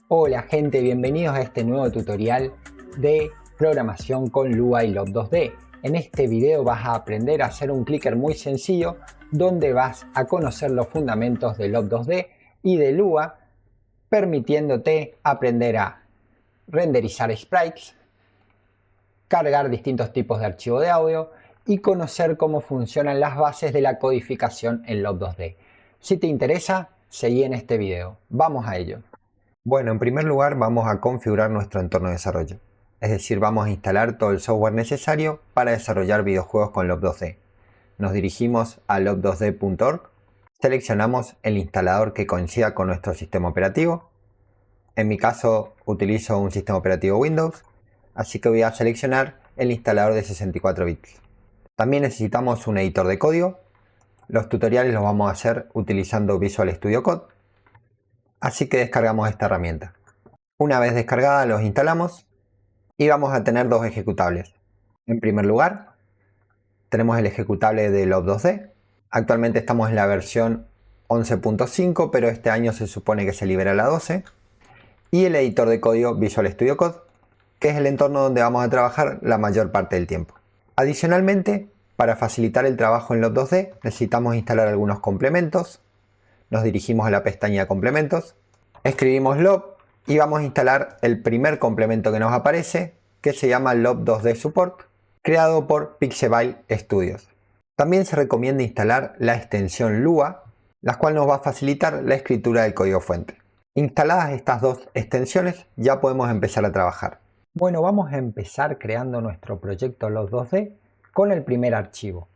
Hola gente, bienvenidos a este nuevo tutorial de programación con Lua y Loop 2D. En este video vas a aprender a hacer un clicker muy sencillo donde vas a conocer los fundamentos de Loop 2D y de Lua, permitiéndote aprender a renderizar sprites, cargar distintos tipos de archivo de audio y conocer cómo funcionan las bases de la codificación en Loop 2D. Si te interesa, seguí en este video. Vamos a ello. Bueno, en primer lugar vamos a configurar nuestro entorno de desarrollo. Es decir, vamos a instalar todo el software necesario para desarrollar videojuegos con Loop 2D. Nos dirigimos a loop2d.org, seleccionamos el instalador que coincida con nuestro sistema operativo. En mi caso utilizo un sistema operativo Windows, así que voy a seleccionar el instalador de 64 bits. También necesitamos un editor de código. Los tutoriales los vamos a hacer utilizando Visual Studio Code. Así que descargamos esta herramienta. Una vez descargada los instalamos y vamos a tener dos ejecutables. En primer lugar tenemos el ejecutable de Loop 2D. Actualmente estamos en la versión 11.5, pero este año se supone que se libera la 12. Y el editor de código Visual Studio Code, que es el entorno donde vamos a trabajar la mayor parte del tiempo. Adicionalmente, para facilitar el trabajo en Loop 2D necesitamos instalar algunos complementos. Nos dirigimos a la pestaña complementos, escribimos Loop y vamos a instalar el primer complemento que nos aparece, que se llama Loop 2D Support, creado por Pixabay Studios. También se recomienda instalar la extensión Lua, la cual nos va a facilitar la escritura del código fuente. Instaladas estas dos extensiones, ya podemos empezar a trabajar. Bueno, vamos a empezar creando nuestro proyecto Loop 2D con el primer archivo.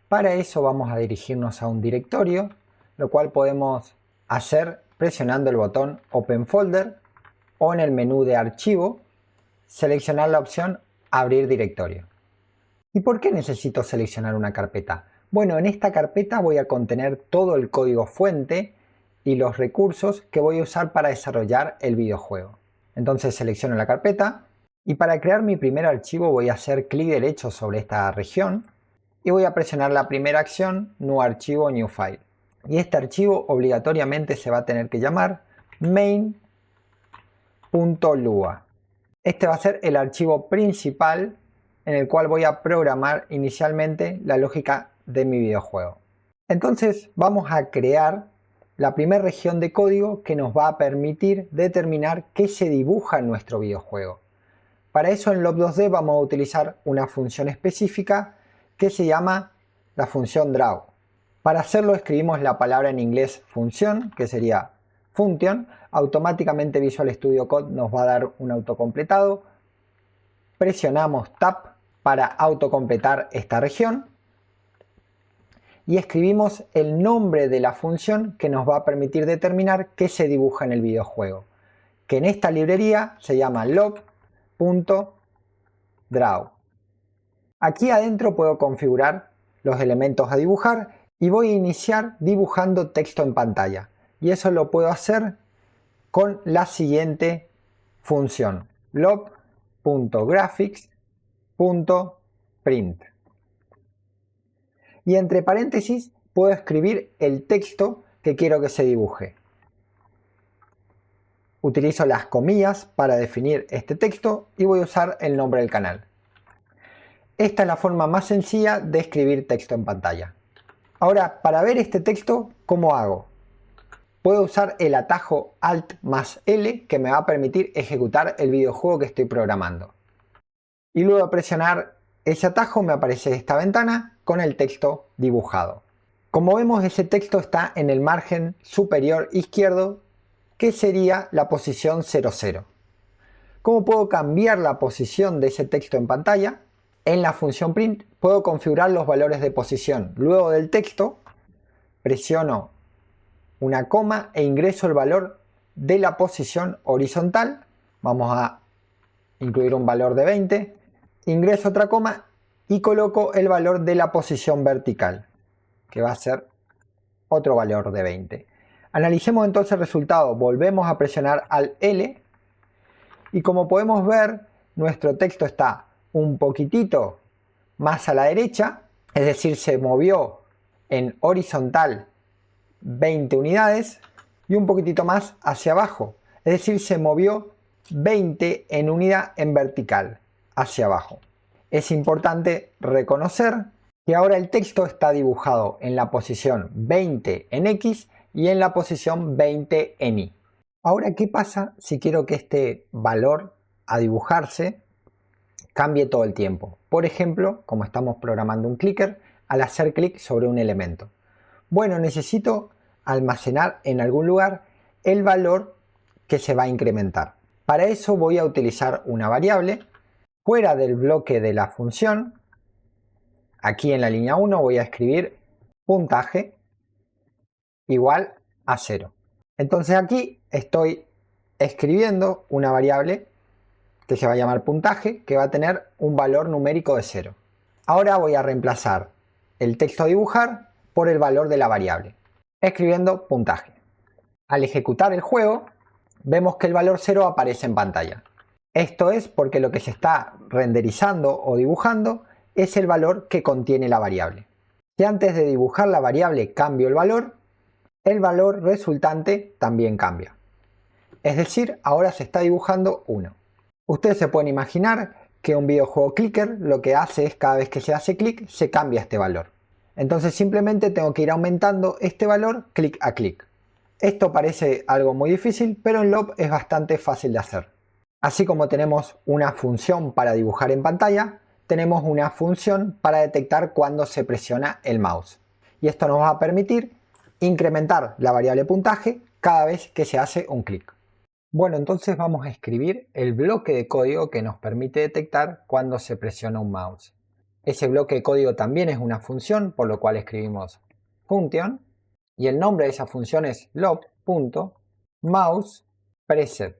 Para eso vamos a dirigirnos a un directorio, lo cual podemos hacer presionando el botón Open Folder o en el menú de archivo seleccionar la opción Abrir directorio. ¿Y por qué necesito seleccionar una carpeta? Bueno, en esta carpeta voy a contener todo el código fuente y los recursos que voy a usar para desarrollar el videojuego. Entonces selecciono la carpeta y para crear mi primer archivo voy a hacer clic derecho sobre esta región y voy a presionar la primera acción New Archivo, New File. Y este archivo obligatoriamente se va a tener que llamar main.lua. Este va a ser el archivo principal en el cual voy a programar inicialmente la lógica de mi videojuego. Entonces vamos a crear la primera región de código que nos va a permitir determinar qué se dibuja en nuestro videojuego. Para eso en Loop 2D vamos a utilizar una función específica que se llama la función draw. Para hacerlo escribimos la palabra en inglés función, que sería function. Automáticamente Visual Studio Code nos va a dar un autocompletado. Presionamos Tab para autocompletar esta región. Y escribimos el nombre de la función que nos va a permitir determinar qué se dibuja en el videojuego. Que en esta librería se llama loop.draw. Aquí adentro puedo configurar los elementos a dibujar. Y voy a iniciar dibujando texto en pantalla. Y eso lo puedo hacer con la siguiente función. loop.graphics.print. Y entre paréntesis puedo escribir el texto que quiero que se dibuje. Utilizo las comillas para definir este texto y voy a usar el nombre del canal. Esta es la forma más sencilla de escribir texto en pantalla. Ahora, para ver este texto, ¿cómo hago? Puedo usar el atajo Alt más L que me va a permitir ejecutar el videojuego que estoy programando. Y luego de presionar ese atajo me aparece esta ventana con el texto dibujado. Como vemos, ese texto está en el margen superior izquierdo, que sería la posición 00. ¿Cómo puedo cambiar la posición de ese texto en pantalla? En la función print puedo configurar los valores de posición. Luego del texto presiono una coma e ingreso el valor de la posición horizontal. Vamos a incluir un valor de 20. Ingreso otra coma y coloco el valor de la posición vertical, que va a ser otro valor de 20. Analicemos entonces el resultado. Volvemos a presionar al L y como podemos ver, nuestro texto está un poquitito más a la derecha, es decir, se movió en horizontal 20 unidades y un poquitito más hacia abajo, Es decir, se movió 20 en unidad en vertical hacia abajo. Es importante reconocer que ahora el texto está dibujado en la posición 20 en X y en la posición 20 en Y. Ahora, ¿qué pasa si quiero que este valor a dibujarse cambie todo el tiempo? Por ejemplo, como estamos programando un clicker, al hacer clic sobre un elemento. Bueno, necesito almacenar en algún lugar el valor que se va a incrementar. Para eso voy a utilizar una variable fuera del bloque de la función. Aquí en la línea 1 voy a escribir puntaje igual a 0. Entonces aquí estoy escribiendo una variable que se va a llamar puntaje, que va a tener un valor numérico de 0. Ahora voy a reemplazar el texto a dibujar por el valor de la variable, escribiendo puntaje. Al ejecutar el juego, vemos que el valor 0 aparece en pantalla. Esto es porque lo que se está renderizando o dibujando es el valor que contiene la variable. Si antes de dibujar la variable cambio el valor resultante también cambia. Es decir, ahora se está dibujando 1. Ustedes se pueden imaginar que un videojuego clicker lo que hace es cada vez que se hace clic se cambia este valor. Entonces simplemente tengo que ir aumentando este valor clic a clic. Esto parece algo muy difícil, pero en Lob es bastante fácil de hacer. Así como tenemos una función para dibujar en pantalla, tenemos una función para detectar cuando se presiona el mouse. Y esto nos va a permitir incrementar la variable puntaje cada vez que se hace un clic. Bueno, entonces vamos a escribir el bloque de código que nos permite detectar cuando se presiona un mouse. Ese bloque de código también es una función, por lo cual escribimos function. Y el nombre de esa función es lob.mousePreset.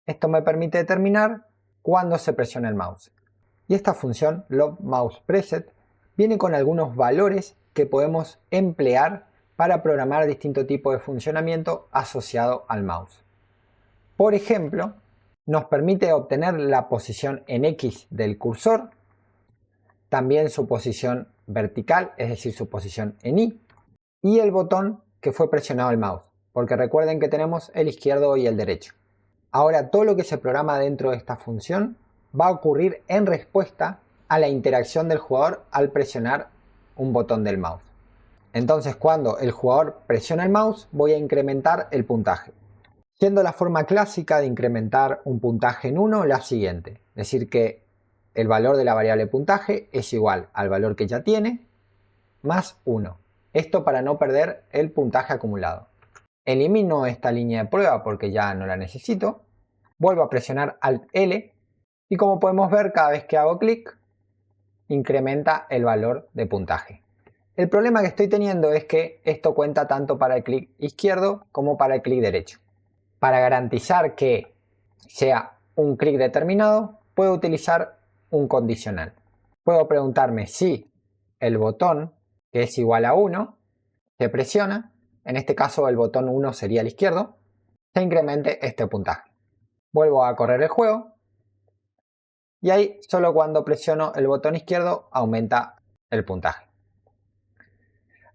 Esto me permite determinar cuándo se presiona el mouse. Y esta función lob.mousePreset viene con algunos valores que podemos emplear para programar distintos tipos de funcionamiento asociado al mouse. Por ejemplo, nos permite obtener la posición en X del cursor, también su posición vertical, es decir, su posición en Y, y el botón que fue presionado el mouse, porque recuerden que tenemos el izquierdo y el derecho. Ahora todo lo que se programa dentro de esta función va a ocurrir en respuesta a la interacción del jugador al presionar un botón del mouse. Entonces cuando el jugador presiona el mouse voy a incrementar el puntaje. Siendo la forma clásica de incrementar un puntaje en 1 la siguiente, es decir que el valor de la variable puntaje es igual al valor que ya tiene más 1. Esto para no perder el puntaje acumulado. Elimino esta línea de prueba porque ya no la necesito. Vuelvo a presionar Alt L y como podemos ver cada vez que hago clic incrementa el valor de puntaje. El problema que estoy teniendo es que esto cuenta tanto para el clic izquierdo como para el clic derecho. Para garantizar que sea un clic determinado, puedo utilizar un condicional. Puedo preguntarme si el botón, que es igual a 1, se presiona, en este caso el botón 1 sería el izquierdo, se incremente este puntaje. Vuelvo a correr el juego y ahí solo cuando presiono el botón izquierdo aumenta el puntaje.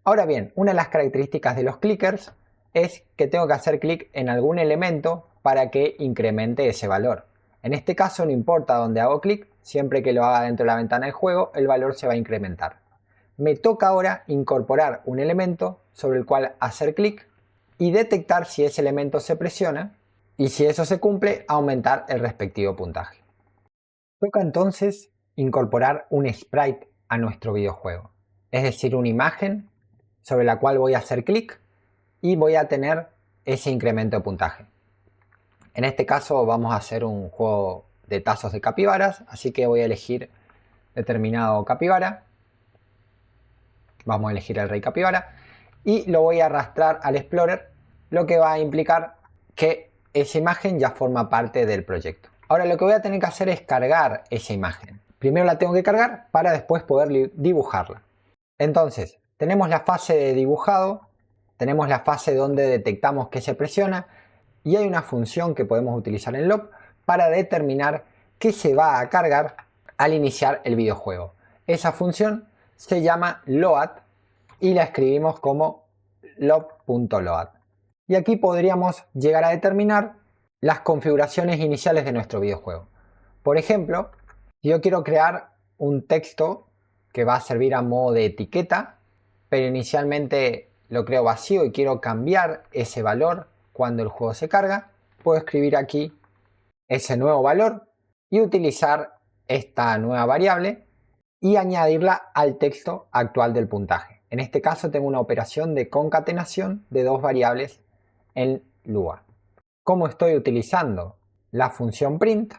Ahora bien, una de las características de los clickers es que tengo que hacer clic en algún elemento para que incremente ese valor. En este caso no importa dónde hago clic, siempre que lo haga dentro de la ventana del juego el valor se va a incrementar. Me toca ahora incorporar un elemento sobre el cual hacer clic y detectar si ese elemento se presiona y si eso se cumple aumentar el respectivo puntaje. Toca entonces incorporar un sprite a nuestro videojuego, es decir una imagen sobre la cual voy a hacer clic y voy a tener ese incremento de puntaje. En este caso vamos a hacer un juego de tazos de capibaras, así que voy a elegir determinado capibara. Vamos a elegir el rey capibara y lo voy a arrastrar al Explorer, lo que va a implicar que esa imagen ya forma parte del proyecto. Ahora lo que voy a tener que hacer es cargar esa imagen. Primero la tengo que cargar para después poder dibujarla. Entonces, tenemos la fase de dibujado, tenemos la fase donde detectamos que se presiona y hay una función que podemos utilizar en Lob para determinar qué se va a cargar al iniciar el videojuego. Esa función se llama load y la escribimos como lob.load. y aquí podríamos llegar a determinar las configuraciones iniciales de nuestro videojuego. Por ejemplo, si yo quiero crear un texto que va a servir a modo de etiqueta, pero inicialmente lo creo vacío y quiero cambiar ese valor cuando el juego se carga, puedo escribir aquí ese nuevo valor y utilizar esta nueva variable y añadirla al texto actual del puntaje. En este caso tengo una operación de concatenación de dos variables en Lua. Como estoy utilizando la función print,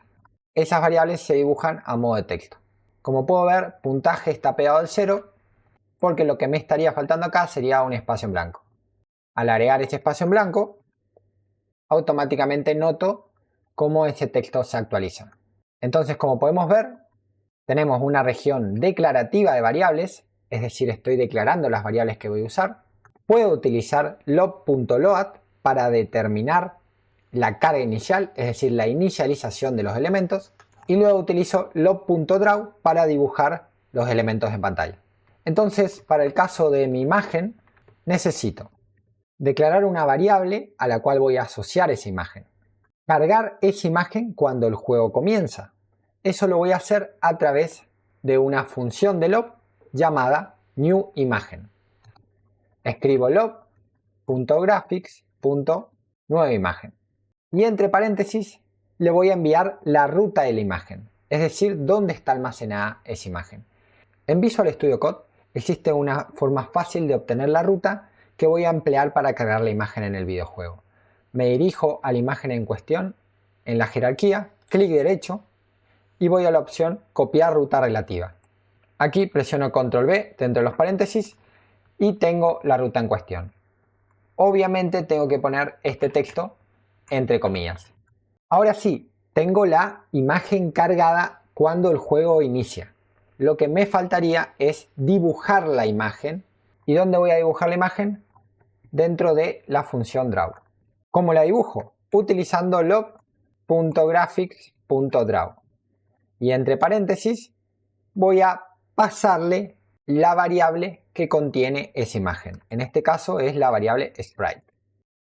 esas variables se dibujan a modo de texto. Como puedo ver, puntaje está pegado al 0 porque lo que me estaría faltando acá sería un espacio en blanco. Al agregar ese espacio en blanco, automáticamente noto cómo ese texto se actualiza. Entonces, como podemos ver, tenemos una región declarativa de variables, es decir, estoy declarando las variables que voy a usar. Puedo utilizar lob.load para determinar la carga inicial, es decir, la inicialización de los elementos. Y luego utilizo lob.draw para dibujar los elementos en pantalla. Entonces, para el caso de mi imagen, necesito declarar una variable a la cual voy a asociar esa imagen. Cargar esa imagen cuando el juego comienza. Eso lo voy a hacer a través de una función de lob llamada newImagen. Escribo lob.graphics.nuevaImagen y entre paréntesis le voy a enviar la ruta de la imagen, es decir, dónde está almacenada esa imagen. En Visual Studio Code existe una forma fácil de obtener la ruta que voy a emplear para cargar la imagen en el videojuego. Me dirijo a la imagen en cuestión, en la jerarquía, clic derecho y voy a la opción copiar ruta relativa. Aquí presiono Control V dentro de los paréntesis y tengo la ruta en cuestión. Obviamente tengo que poner este texto entre comillas. Ahora sí, tengo la imagen cargada cuando el juego inicia. Lo que me faltaría es dibujar la imagen. ¿Y dónde voy a dibujar la imagen? Dentro de la función draw. ¿Cómo la dibujo? Utilizando lob.graphics.draw. Y entre paréntesis voy a pasarle la variable que contiene esa imagen. En este caso es la variable sprite.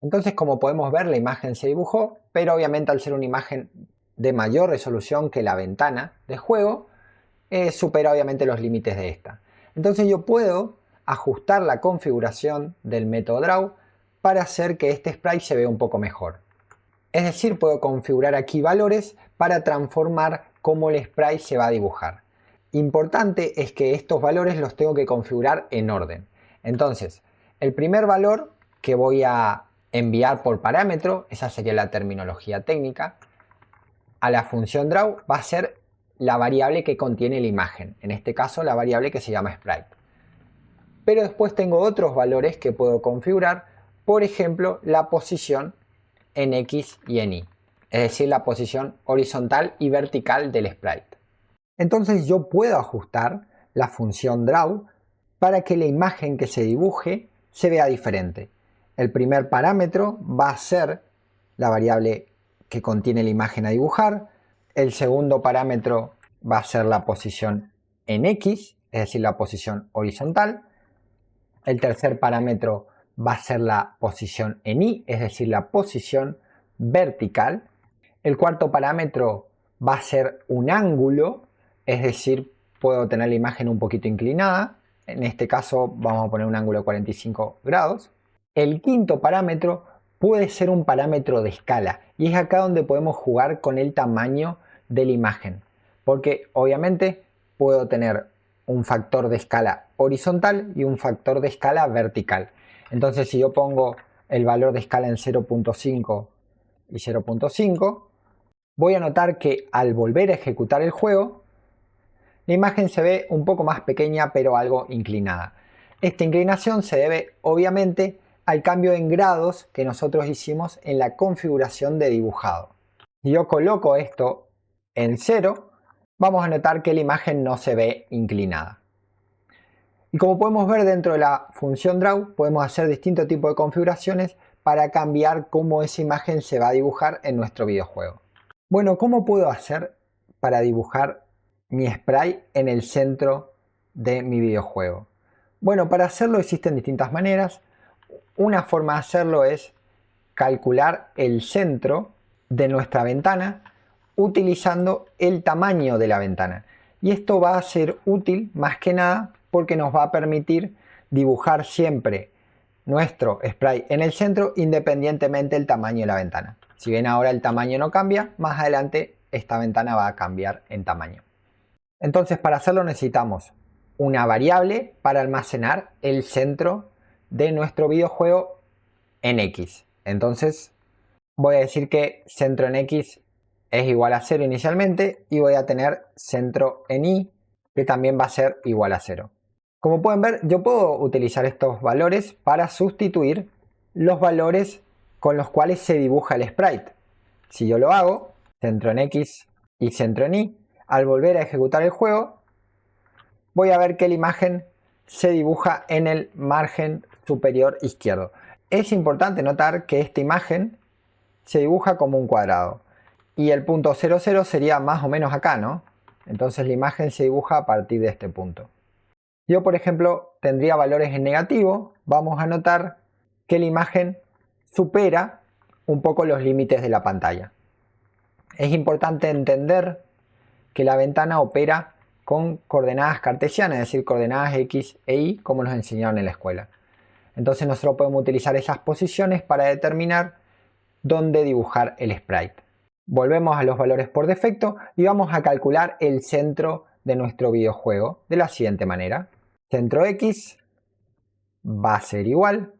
Entonces, como podemos ver, la imagen se dibujó, pero obviamente al ser una imagen de mayor resolución que la ventana de juego, supera obviamente los límites de esta. Entonces yo puedo ajustar la configuración del método draw para hacer que este sprite se vea un poco mejor. Es decir, puedo configurar aquí valores para transformar cómo el sprite se va a dibujar. Importante es que estos valores los tengo que configurar en orden. Entonces, el primer valor que voy a enviar por parámetro, esa sería la terminología técnica, a la función draw va a ser la variable que contiene la imagen, en este caso la variable que se llama sprite. Pero después tengo otros valores que puedo configurar, por ejemplo la posición en X y en Y, es decir, la posición horizontal y vertical del sprite. Entonces yo puedo ajustar la función draw para que la imagen que se dibuje se vea diferente. El primer parámetro va a ser la variable que contiene la imagen a dibujar. El segundo parámetro va a ser la posición en X, es decir, la posición horizontal. El tercer parámetro va a ser la posición en Y, es decir, la posición vertical. El cuarto parámetro va a ser un ángulo, es decir, puedo tener la imagen un poquito inclinada. En este caso vamos a poner un ángulo de 45 grados. El quinto parámetro puede ser un parámetro de escala y es acá donde podemos jugar con el tamaño de la imagen, porque obviamente puedo tener un factor de escala horizontal y un factor de escala vertical. Entonces si yo pongo el valor de escala en 0.5 y 0.5, voy a notar que al volver a ejecutar el juego, la imagen se ve un poco más pequeña pero algo inclinada. Esta inclinación se debe obviamente al cambio en grados que nosotros hicimos en la configuración de dibujado. Si yo coloco esto en 0, vamos a notar que la imagen no se ve inclinada. Y como podemos ver dentro de la función draw, podemos hacer distintos tipos de configuraciones para cambiar cómo esa imagen se va a dibujar en nuestro videojuego. Bueno, ¿cómo puedo hacer para dibujar mi sprite en el centro de mi videojuego? Bueno, para hacerlo existen distintas maneras. Una forma de hacerlo es calcular el centro de nuestra ventana utilizando el tamaño de la ventana. Y esto va a ser útil más que nada porque nos va a permitir dibujar siempre nuestro sprite en el centro independientemente del tamaño de la ventana. Si bien ahora el tamaño no cambia, más adelante esta ventana va a cambiar en tamaño. Entonces, para hacerlo necesitamos una variable para almacenar el centro de nuestro videojuego en X. Entonces voy a decir que centro en X es igual a 0 inicialmente y voy a tener centro en Y que también va a ser igual a 0. Como pueden ver, yo puedo utilizar estos valores para sustituir los valores con los cuales se dibuja el sprite. Si yo lo hago, centro en X y centro en Y, al volver a ejecutar el juego, voy a ver que la imagen se dibuja en el margen superior izquierdo. Es importante notar que esta imagen se dibuja como un cuadrado y el punto 00 sería más o menos acá, ¿no? Entonces la imagen se dibuja a partir de este punto. Yo, por ejemplo, tendría valores en negativo. Vamos a notar que la imagen supera un poco los límites de la pantalla. Es importante entender que la ventana opera con coordenadas cartesianas, es decir, coordenadas X e Y, como nos enseñaron en la escuela. Entonces nosotros podemos utilizar esas posiciones para determinar dónde dibujar el sprite. Volvemos a los valores por defecto y vamos a calcular el centro de nuestro videojuego de la siguiente manera. Centro X va a ser igual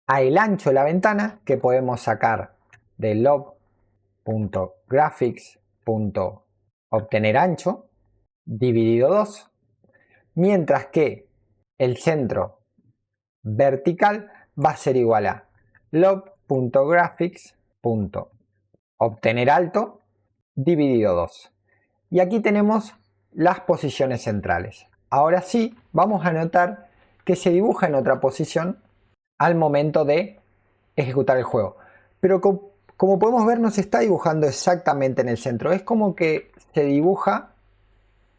a el ancho de la ventana que podemos sacar de lob.graphics.obtener ancho dividido 2, mientras que el centro vertical va a ser igual a lob.graphics.obtener alto dividido 2. Y aquí tenemos las posiciones centrales. Ahora sí, vamos a notar que se dibuja en otra posición al momento de ejecutar el juego. Pero como podemos ver, no se está dibujando exactamente en el centro. Es como que se dibuja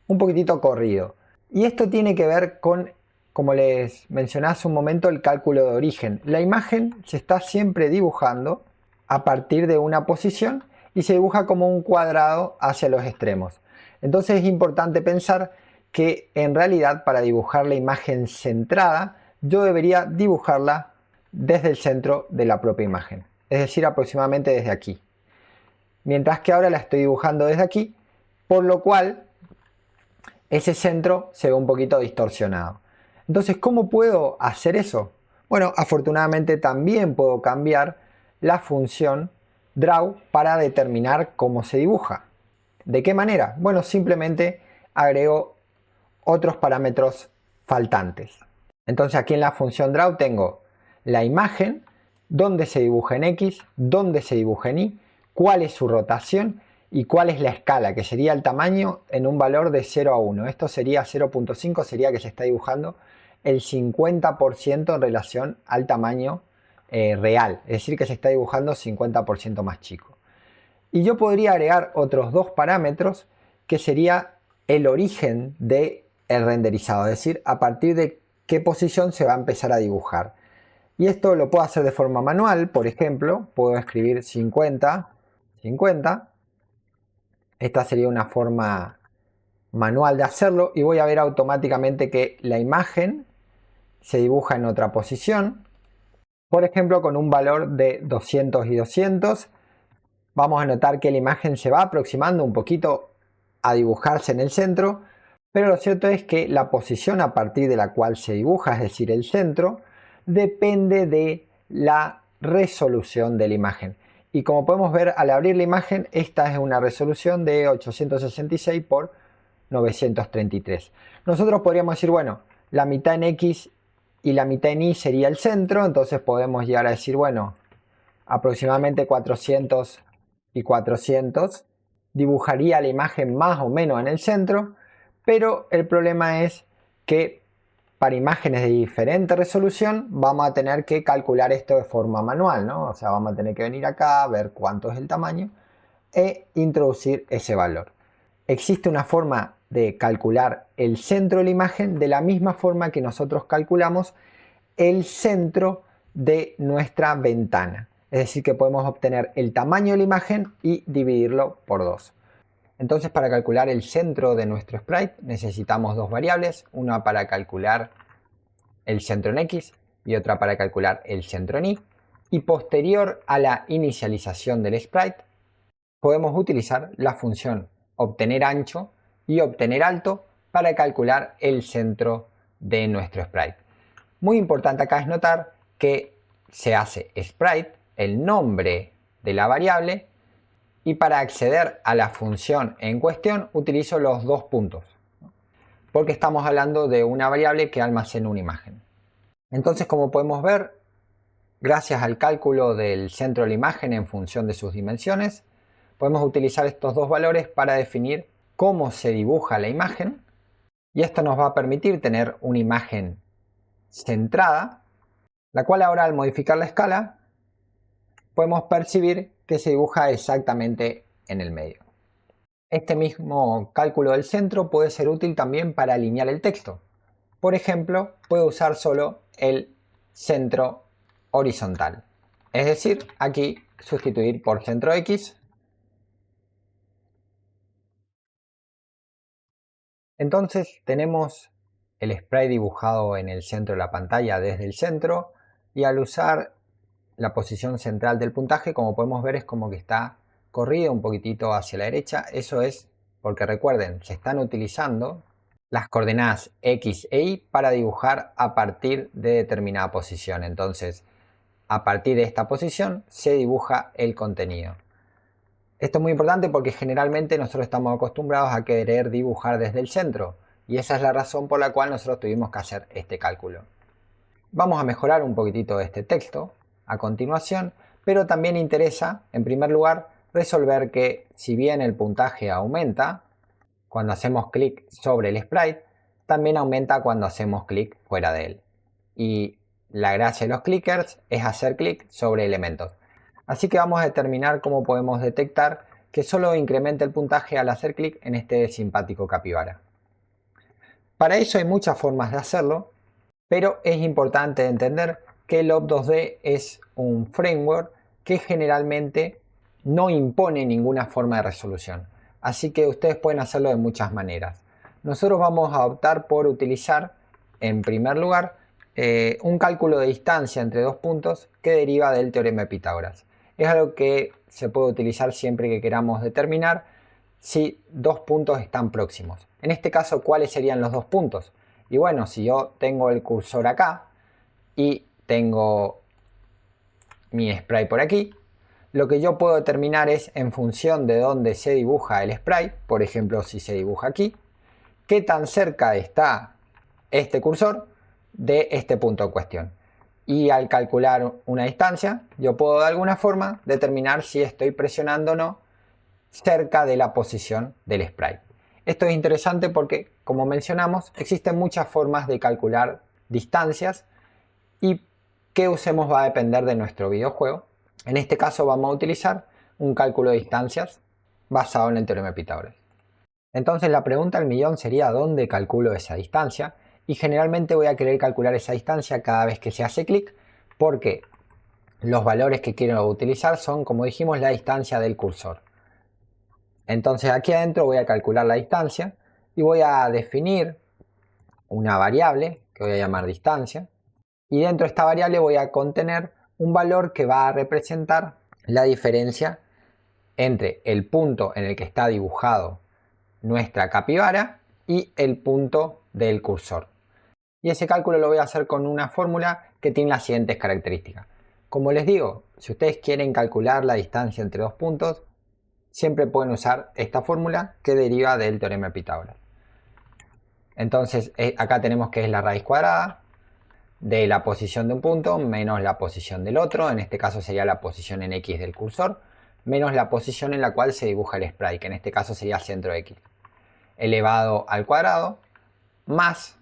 un poquitito corrido. Y esto tiene que ver con, como les mencioné hace un momento, el cálculo de origen. La imagen se está siempre dibujando a partir de una posición y se dibuja como un cuadrado hacia los extremos. Entonces es importante pensar que en realidad para dibujar la imagen centrada yo debería dibujarla desde el centro de la propia imagen, es decir, aproximadamente desde aquí, mientras que ahora la estoy dibujando desde aquí, por lo cual ese centro se ve un poquito distorsionado. Entonces, ¿cómo puedo hacer eso? Bueno, afortunadamente también puedo cambiar la función draw para determinar cómo se dibuja. ¿De qué manera? Bueno, simplemente agrego otros parámetros faltantes. Entonces aquí en la función draw tengo la imagen, dónde se dibuja en X, dónde se dibuja en Y, cuál es su rotación y cuál es la escala, que sería el tamaño en un valor de 0 a 1. Esto sería 0.5, sería que se está dibujando el 50% en relación al tamaño real, es decir, que se está dibujando 50% más chico. Y yo podría agregar otros dos parámetros que sería el origen del renderizado, es decir, a partir de qué posición se va a empezar a dibujar. Y esto lo puedo hacer de forma manual. Por ejemplo, puedo escribir 50, 50. Esta sería una forma manual de hacerlo y voy a ver automáticamente que la imagen se dibuja en otra posición. Por ejemplo, con un valor de 200 y 200. Vamos a notar que la imagen se va aproximando un poquito a dibujarse en el centro, pero lo cierto es que la posición a partir de la cual se dibuja, es decir, el centro, depende de la resolución de la imagen. Y como podemos ver al abrir la imagen, esta es una resolución de 866 por 933. Nosotros podríamos decir, bueno, la mitad en X y la mitad en Y sería el centro, entonces podemos llegar a decir, bueno, aproximadamente 400 y 400 dibujaría la imagen más o menos en el centro, pero el problema es que para imágenes de diferente resolución vamos a tener que calcular esto de forma manual, ¿no? O sea, vamos a tener que venir acá, ver cuánto es el tamaño e introducir ese valor. Existe una forma de calcular el centro de la imagen de la misma forma que nosotros calculamos el centro de nuestra ventana. Es decir, que podemos obtener el tamaño de la imagen y dividirlo por 2. Entonces, para calcular el centro de nuestro sprite necesitamos dos variables, una para calcular el centro en X y otra para calcular el centro en Y. Y posterior a la inicialización del sprite, podemos utilizar la función obtener ancho y obtener alto para calcular el centro de nuestro sprite. Muy importante acá es notar que se hace sprite, el nombre de la variable, y para acceder a la función en cuestión utilizo los dos puntos, porque estamos hablando de una variable que almacena una imagen. Entonces, como podemos ver, gracias al cálculo del centro de la imagen en función de sus dimensiones, podemos utilizar estos dos valores para definir cómo se dibuja la imagen, y esto nos va a permitir tener una imagen centrada, la cual ahora al modificar la escala podemos percibir que se dibuja exactamente en el medio. Este mismo cálculo del centro puede ser útil también para alinear el texto. Por ejemplo, puedo usar solo el centro horizontal. Es decir, aquí sustituir por centro X. Entonces tenemos el sprite dibujado en el centro de la pantalla desde el centro, y al usar la posición central del puntaje, como podemos ver, es como que está corrido un poquitito hacia la derecha. Eso es porque, recuerden, se están utilizando las coordenadas X e Y para dibujar a partir de determinada posición. Entonces, a partir de esta posición se dibuja el contenido. Esto es muy importante porque generalmente nosotros estamos acostumbrados a querer dibujar desde el centro, y esa es la razón por la cual nosotros tuvimos que hacer este cálculo. Vamos a mejorar un poquitito este texto a continuación, pero también interesa, en primer lugar, resolver que si bien el puntaje aumenta cuando hacemos clic sobre el sprite, también aumenta cuando hacemos clic fuera de él. Y la gracia de los clickers es hacer clic sobre elementos. Así que vamos a determinar cómo podemos detectar que solo incrementa el puntaje al hacer clic en este simpático capibara. Para eso hay muchas formas de hacerlo, pero es importante entender que el Lob2D es un framework que generalmente no impone ninguna forma de resolución. Así que ustedes pueden hacerlo de muchas maneras. Nosotros vamos a optar por utilizar, en primer lugar, un cálculo de distancia entre dos puntos que deriva del teorema de Pitágoras. Es algo que se puede utilizar siempre que queramos determinar si dos puntos están próximos. En este caso, ¿cuáles serían los dos puntos? Y bueno, si yo tengo el cursor acá y tengo mi sprite por aquí, lo que yo puedo determinar es, en función de dónde se dibuja el sprite, por ejemplo si se dibuja aquí, qué tan cerca está este cursor de este punto en cuestión. Y al calcular una distancia, yo puedo de alguna forma determinar si estoy presionando o no cerca de la posición del sprite. Esto es interesante porque, como mencionamos, existen muchas formas de calcular distancias, y qué usemos va a depender de nuestro videojuego. En este caso vamos a utilizar un cálculo de distancias basado en el teorema de Pitágoras. Entonces la pregunta del millón sería ¿dónde calculo esa distancia? Y generalmente voy a querer calcular esa distancia cada vez que se hace clic, porque los valores que quiero utilizar son, como dijimos, la distancia del cursor. Entonces aquí adentro voy a calcular la distancia y voy a definir una variable que voy a llamar distancia. Y dentro de esta variable voy a contener un valor que va a representar la diferencia entre el punto en el que está dibujado nuestra capibara y el punto del cursor. Y ese cálculo lo voy a hacer con una fórmula que tiene las siguientes características. Como les digo, si ustedes quieren calcular la distancia entre dos puntos, siempre pueden usar esta fórmula que deriva del teorema de Pitágoras. Entonces acá tenemos que es la raíz cuadrada de la posición de un punto menos la posición del otro, en este caso sería la posición en X del cursor, menos la posición en la cual se dibuja el sprite, que en este caso sería centro X, elevado al cuadrado, más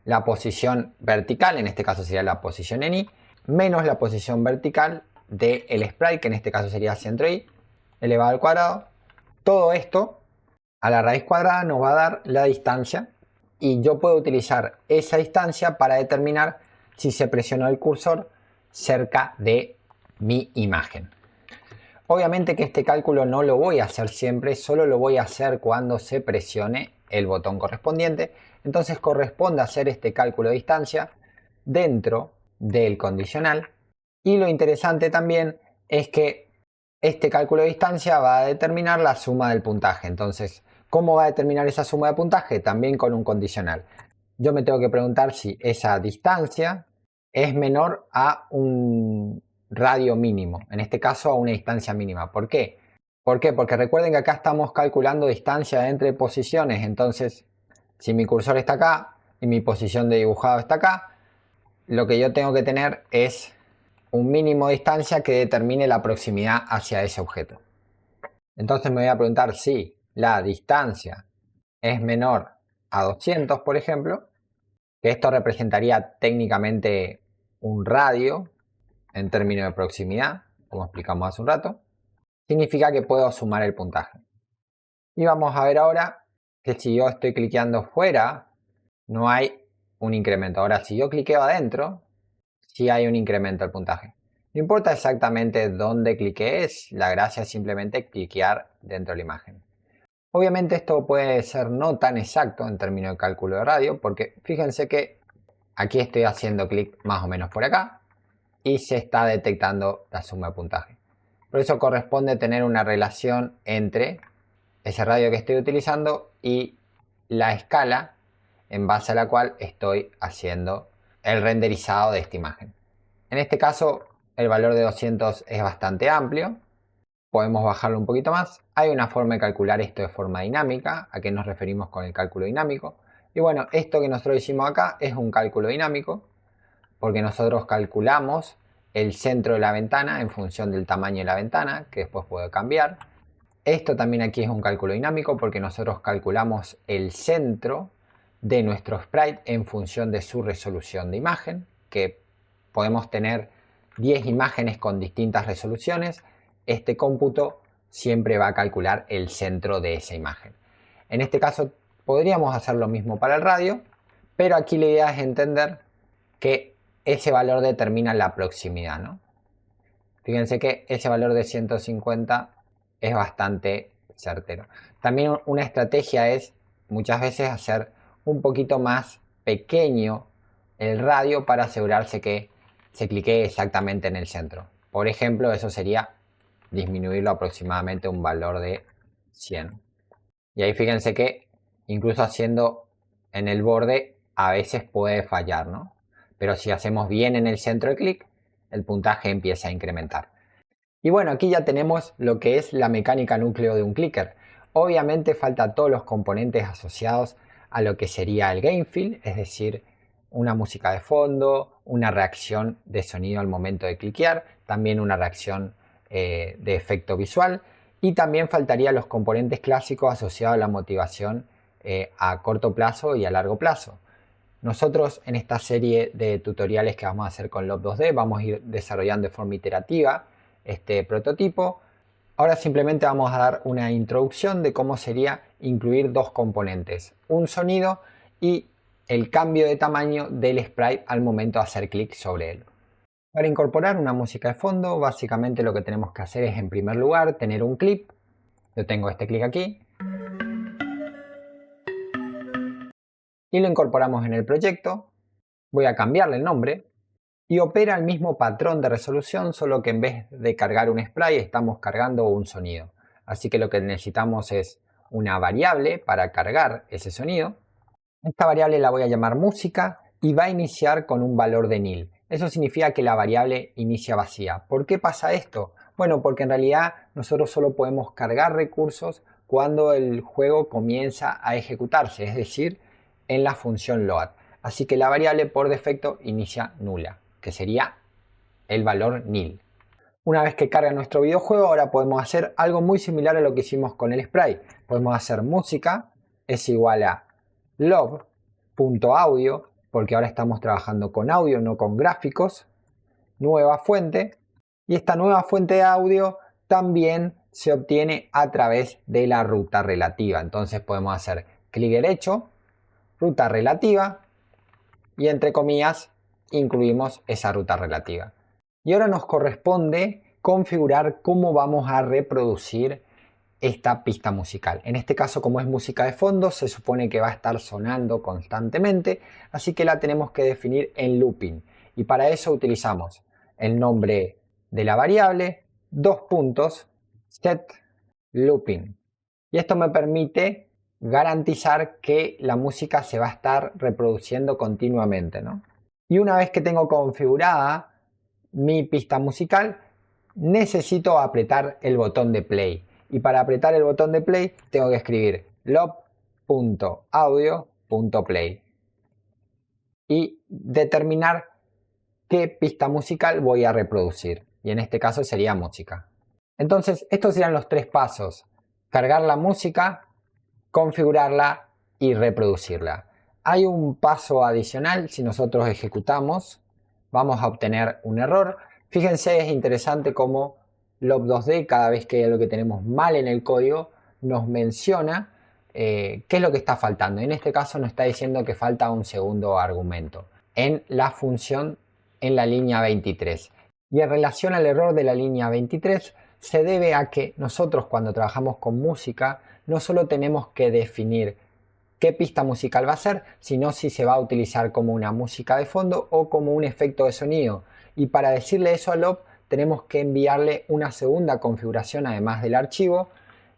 la posición vertical, en este caso sería la posición en Y, menos la posición vertical del sprite, que en este caso sería centro Y, elevado al cuadrado. Todo esto a la raíz cuadrada nos va a dar la distancia, y yo puedo utilizar esa distancia para determinar si se presionó el cursor cerca de mi imagen. Obviamente que este cálculo no lo voy a hacer siempre, solo lo voy a hacer cuando se presione el botón correspondiente. Entonces corresponde hacer este cálculo de distancia dentro del condicional. Y lo interesante también es que este cálculo de distancia va a determinar la suma del puntaje. Entonces, ¿cómo va a determinar esa suma de puntaje? También con un condicional. Yo me tengo que preguntar si esa distancia es menor a un radio mínimo, en este caso a una distancia mínima. ¿Por qué? ¿Por qué? Porque recuerden que acá estamos calculando distancia entre posiciones. Entonces, si mi cursor está acá y mi posición de dibujado está acá, lo que yo tengo que tener es un mínimo de distancia que determine la proximidad hacia ese objeto. Entonces me voy a preguntar si la distancia es menor a 200, por ejemplo, que esto representaría técnicamente un radio en términos de proximidad, como explicamos hace un rato, significa que puedo sumar el puntaje. Y vamos a ver ahora que si yo estoy cliqueando fuera, no hay un incremento. Ahora, si yo cliqueo adentro, sí hay un incremento del puntaje. No importa exactamente dónde cliquees, la gracia es simplemente cliquear dentro de la imagen. Obviamente esto puede ser no tan exacto en términos de cálculo de radio, porque fíjense que aquí estoy haciendo clic más o menos por acá y se está detectando la suma de puntaje. Por eso corresponde tener una relación entre ese radio que estoy utilizando y la escala en base a la cual estoy haciendo el renderizado de esta imagen. En este caso el valor de 200 es bastante amplio, podemos bajarlo un poquito más. Hay una forma de calcular esto de forma dinámica. ¿A qué nos referimos con el cálculo dinámico? Y bueno, esto que nosotros hicimos acá es un cálculo dinámico porque nosotros calculamos el centro de la ventana en función del tamaño de la ventana, que después puede cambiar. Esto también aquí es un cálculo dinámico porque nosotros calculamos el centro de nuestro sprite en función de su resolución de imagen, que podemos tener 10 imágenes con distintas resoluciones. Este cómputo siempre va a calcular el centro de esa imagen. En este caso podríamos hacer lo mismo para el radio, pero aquí la idea es entender que ese valor determina la proximidad, ¿no? Fíjense que ese valor de 150 es bastante certero. También una estrategia es muchas veces hacer un poquito más pequeño el radio para asegurarse que se clique exactamente en el centro. Por ejemplo, eso sería disminuirlo aproximadamente a un valor de 100. Y ahí fíjense que incluso haciendo en el borde a veces puede fallar, ¿no? Pero si hacemos bien en el centro de clic, el puntaje empieza a incrementar. Y bueno, aquí ya tenemos lo que es la mecánica núcleo de un clicker. Obviamente falta todos los componentes asociados a lo que sería el game fill, es decir, una música de fondo, una reacción de sonido al momento de cliquear, también una reacción de efecto visual, y también faltarían los componentes clásicos asociados a la motivación a corto plazo y a largo plazo. Nosotros en esta serie de tutoriales que vamos a hacer con Lob 2D vamos a ir desarrollando de forma iterativa este prototipo. Ahora simplemente vamos a dar una introducción de cómo sería incluir dos componentes, un sonido y el cambio de tamaño del sprite al momento de hacer clic sobre él. Para incorporar una música de fondo, básicamente lo que tenemos que hacer es en primer lugar tener un clip. Yo tengo este clic aquí. Y lo incorporamos en el proyecto. Voy a cambiarle el nombre. Y opera el mismo patrón de resolución, solo que en vez de cargar un sprite estamos cargando un sonido. Así que lo que necesitamos es una variable para cargar ese sonido. Esta variable la voy a llamar música y va a iniciar con un valor de nil. Eso significa que la variable inicia vacía. ¿Por qué pasa esto? Bueno, porque en realidad nosotros solo podemos cargar recursos cuando el juego comienza a ejecutarse, es decir, en la función load. Así que la variable por defecto inicia nula, que sería el valor nil. Una vez que carga nuestro videojuego, ahora podemos hacer algo muy similar a lo que hicimos con el sprite. Podemos hacer música es igual a lob.audio, porque ahora estamos trabajando con audio, no con gráficos. Nueva fuente. Y esta nueva fuente de audio también se obtiene a través de la ruta relativa. Entonces podemos hacer clic derecho, ruta relativa, y entre comillas incluimos esa ruta relativa. Y ahora nos corresponde configurar cómo vamos a reproducir esta pista musical. En este caso, como es música de fondo, se supone que va a estar sonando constantemente, así que la tenemos que definir en looping. Y para eso utilizamos el nombre de la variable, set looping. Y esto me permite garantizar que la música se va a estar reproduciendo continuamente, ¿no? Y una vez que tengo configurada mi pista musical, necesito apretar el botón de play. Y para apretar el botón de play tengo que escribir lob.audio.play y determinar qué pista musical voy a reproducir. Y en este caso sería música. Entonces estos serían los tres pasos: cargar la música, configurarla y reproducirla. Hay un paso adicional. Si nosotros ejecutamos, vamos a obtener un error. Fíjense, es interesante cómo Lob2d, cada vez que hay algo que tenemos mal en el código, nos menciona qué es lo que está faltando. En este caso nos está diciendo que falta un segundo argumento en la función en la línea 23. Y en relación al error de la línea 23, se debe a que nosotros, cuando trabajamos con música, no solo tenemos que definir qué pista musical va a ser, sino si se va a utilizar como una música de fondo o como un efecto de sonido. Y para decirle eso a Lob, tenemos que enviarle una segunda configuración además del archivo,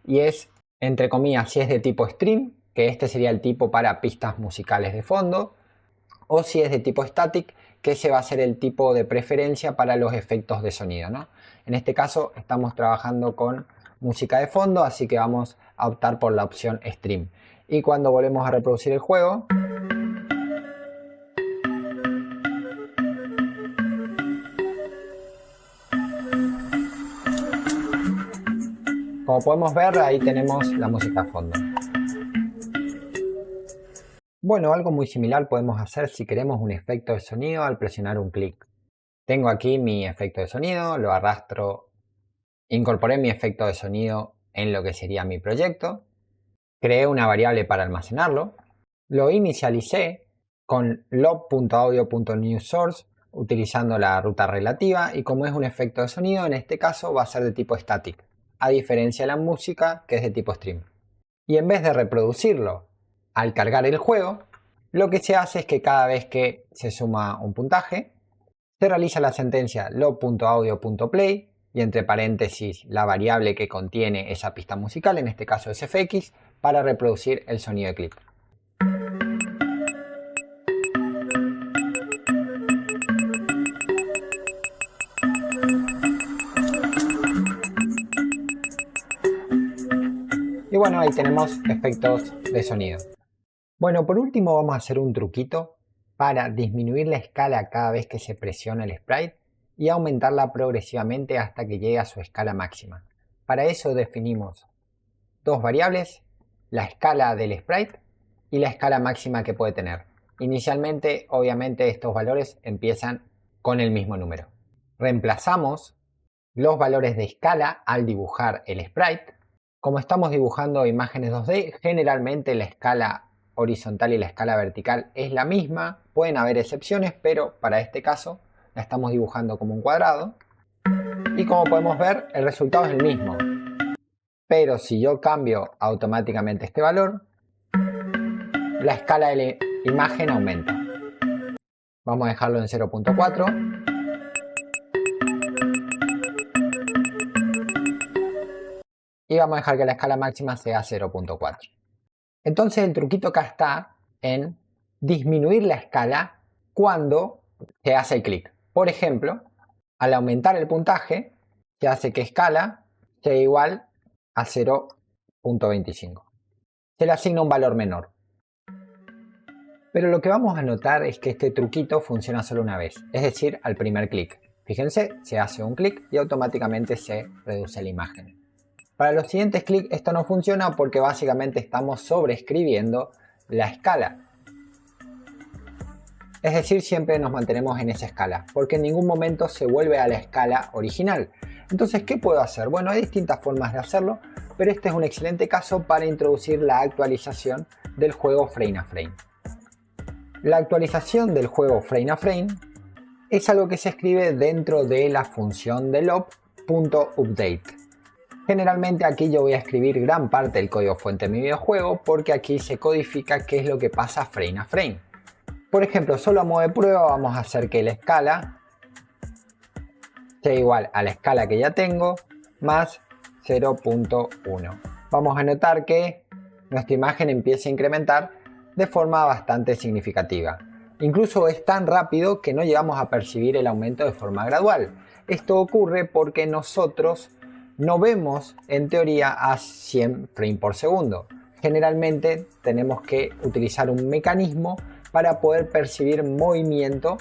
y es, entre comillas, si es de tipo stream, que este sería el tipo para pistas musicales de fondo, o si es de tipo static, que ese va a ser el tipo de preferencia para los efectos de sonido, ¿no? En este caso estamos trabajando con música de fondo, así que vamos a optar por la opción stream. Y cuando volvemos a reproducir el juego, como podemos ver, ahí tenemos la música de fondo. Bueno, algo muy similar podemos hacer si queremos un efecto de sonido al presionar un clic. Tengo aquí mi efecto de sonido, lo arrastro, incorporé mi efecto de sonido en lo que sería mi proyecto, creé una variable para almacenarlo, lo inicialicé con lob.audio.newSource utilizando la ruta relativa, y como es un efecto de sonido, en este caso va a ser de tipo static, a diferencia de la música que es de tipo stream. Y en vez de reproducirlo al cargar el juego, lo que se hace es que cada vez que se suma un puntaje, se realiza la sentencia lob.audio.play y entre paréntesis la variable que contiene esa pista musical, en este caso es fx, para reproducir el sonido de clip. Y bueno, ahí tenemos efectos de sonido. Bueno, por último vamos a hacer un truquito para disminuir la escala cada vez que se presiona el sprite y aumentarla progresivamente hasta que llegue a su escala máxima. Para eso definimos dos variables, la escala del sprite y la escala máxima que puede tener. Inicialmente, obviamente, estos valores empiezan con el mismo número. Reemplazamos los valores de escala al dibujar el sprite. Como estamos dibujando imágenes 2D, generalmente la escala horizontal y la escala vertical es la misma. Pueden haber excepciones, pero para este caso la estamos dibujando como un cuadrado. Y como podemos ver, el resultado es el mismo. Pero si yo cambio automáticamente este valor, la escala de la imagen aumenta. Vamos a dejarlo en 0.4. Y vamos a dejar que la escala máxima sea 0.4. Entonces el truquito acá está en disminuir la escala cuando se hace el clic. Por ejemplo, al aumentar el puntaje, se hace que escala sea igual a 0.25. Se le asigna un valor menor. Pero lo que vamos a notar es que este truquito funciona solo una vez, es decir, al primer clic. Fíjense, se hace un clic y automáticamente se reduce la imagen. Para los siguientes clics esto no funciona porque básicamente estamos sobreescribiendo la escala. Es decir, siempre nos mantenemos en esa escala, porque en ningún momento se vuelve a la escala original. Entonces, ¿qué puedo hacer? Bueno, hay distintas formas de hacerlo, pero este es un excelente caso para introducir la actualización del juego frame a frame. La actualización del juego frame a frame es algo que se escribe dentro de la función de lob.update. Generalmente aquí yo voy a escribir gran parte del código fuente de mi videojuego porque aquí se codifica qué es lo que pasa frame a frame. Por ejemplo, solo a modo de prueba vamos a hacer que la escala sea igual a la escala que ya tengo más 0.1. Vamos a notar que nuestra imagen empieza a incrementar de forma bastante significativa. Incluso es tan rápido que no llegamos a percibir el aumento de forma gradual. Esto ocurre porque nosotros no vemos en teoría a 100 frames por segundo. Generalmente tenemos que utilizar un mecanismo para poder percibir movimiento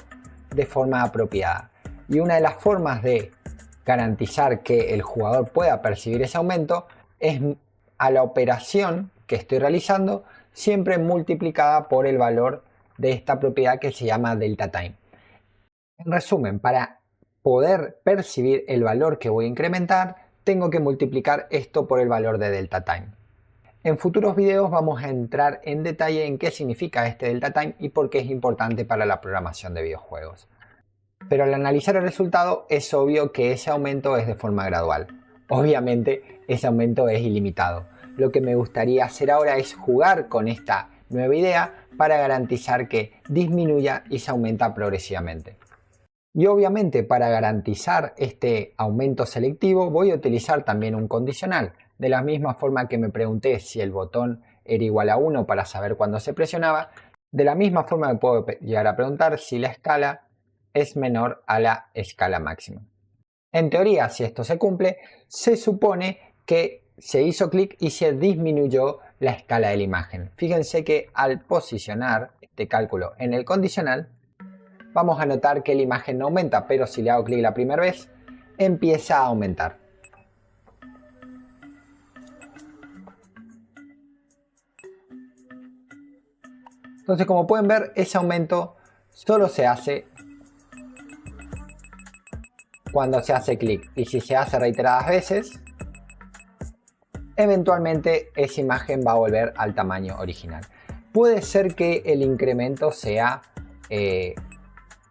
de forma apropiada. Y una de las formas de garantizar que el jugador pueda percibir ese aumento es a la operación que estoy realizando siempre multiplicada por el valor de esta propiedad que se llama delta time. En resumen, para poder percibir el valor que voy a incrementar, tengo que multiplicar esto por el valor de delta time. En futuros videos vamos a entrar en detalle en qué significa este delta time y por qué es importante para la programación de videojuegos. Pero al analizar el resultado es obvio que ese aumento es de forma gradual. Obviamente ese aumento es ilimitado. Lo que me gustaría hacer ahora es jugar con esta nueva idea para garantizar que disminuya y se aumenta progresivamente. Y obviamente para garantizar este aumento selectivo voy a utilizar también un condicional. De la misma forma que me pregunté si el botón era igual a 1 para saber cuándo se presionaba, de la misma forma me puedo llegar a preguntar si la escala es menor a la escala máxima. En teoría, si esto se cumple, se supone que se hizo clic y se disminuyó la escala de la imagen. Fíjense que al posicionar este cálculo en el condicional, vamos a notar que la imagen no aumenta, pero si le hago clic la primera vez, empieza a aumentar. Entonces, como pueden ver, ese aumento solo se hace cuando se hace clic, y si se hace reiteradas veces, eventualmente esa imagen va a volver al tamaño original. Puede ser que el incremento sea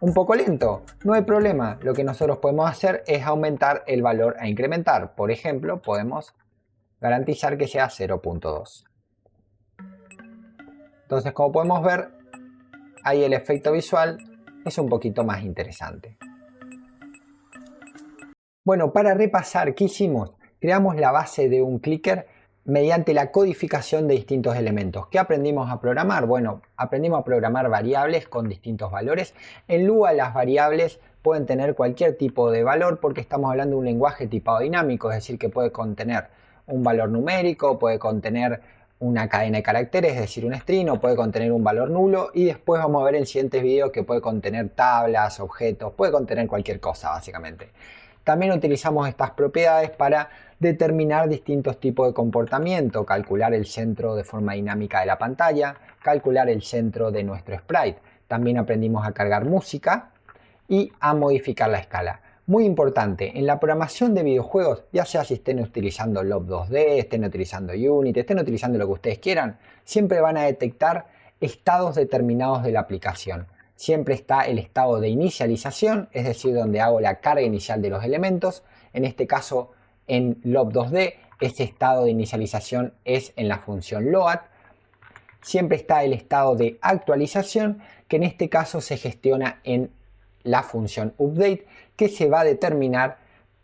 un poco lento, no hay problema. Lo que nosotros podemos hacer es aumentar el valor a incrementar. Por ejemplo, podemos garantizar que sea 0.2. Entonces, como podemos ver, ahí el efecto visual es un poquito más interesante. Bueno, para repasar, ¿qué hicimos? Creamos la base de un clicker mediante la codificación de distintos elementos. ¿Qué aprendimos a programar? Bueno, aprendimos a programar variables con distintos valores. En Lua las variables pueden tener cualquier tipo de valor porque estamos hablando de un lenguaje tipado dinámico, es decir, que puede contener un valor numérico, puede contener una cadena de caracteres, es decir, un string, o puede contener un valor nulo, y después vamos a ver en el siguiente video que puede contener tablas, objetos, puede contener cualquier cosa básicamente. También utilizamos estas propiedades para determinar distintos tipos de comportamiento, calcular el centro de forma dinámica de la pantalla, calcular el centro de nuestro sprite. También aprendimos a cargar música y a modificar la escala. Muy importante, en la programación de videojuegos, ya sea si estén utilizando Lob2D, estén utilizando Unity, estén utilizando lo que ustedes quieran, siempre van a detectar estados determinados de la aplicación. Siempre está el estado de inicialización, es decir, donde hago la carga inicial de los elementos. En este caso, en Lob2D, ese estado de inicialización es en la función load. Siempre está el estado de actualización, que en este caso se gestiona en la función update, que se va a determinar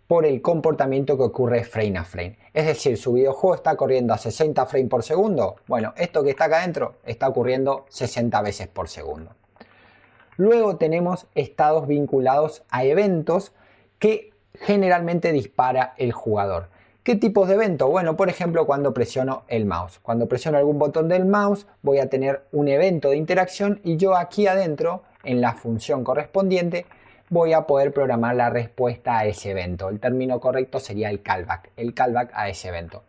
por el comportamiento que ocurre frame a frame. Es decir, su videojuego está corriendo a 60 frames por segundo. Bueno, esto que está acá adentro está ocurriendo 60 veces por segundo. Luego tenemos estados vinculados a eventos que generalmente dispara el jugador. ¿Qué tipos de eventos? Bueno, por ejemplo, cuando presiono el mouse. Cuando presiono algún botón del mouse voy a tener un evento de interacción y yo aquí adentro, en la función correspondiente, voy a poder programar la respuesta a ese evento. El término correcto sería el callback a ese evento.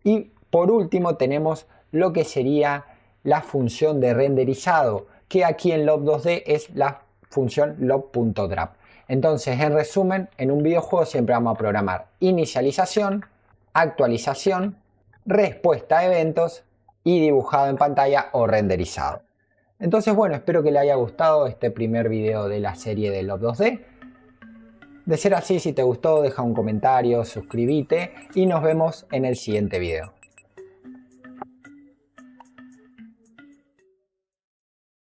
Y por último tenemos lo que sería la función de renderizado, que aquí en Lob2D es la función lob.drag. Entonces, en resumen, en un videojuego siempre vamos a programar inicialización, actualización, respuesta a eventos y dibujado en pantalla o renderizado. Entonces bueno, espero que le haya gustado este primer video de la serie de Love 2D. De ser así, si te gustó, deja un comentario, suscríbete y nos vemos en el siguiente video.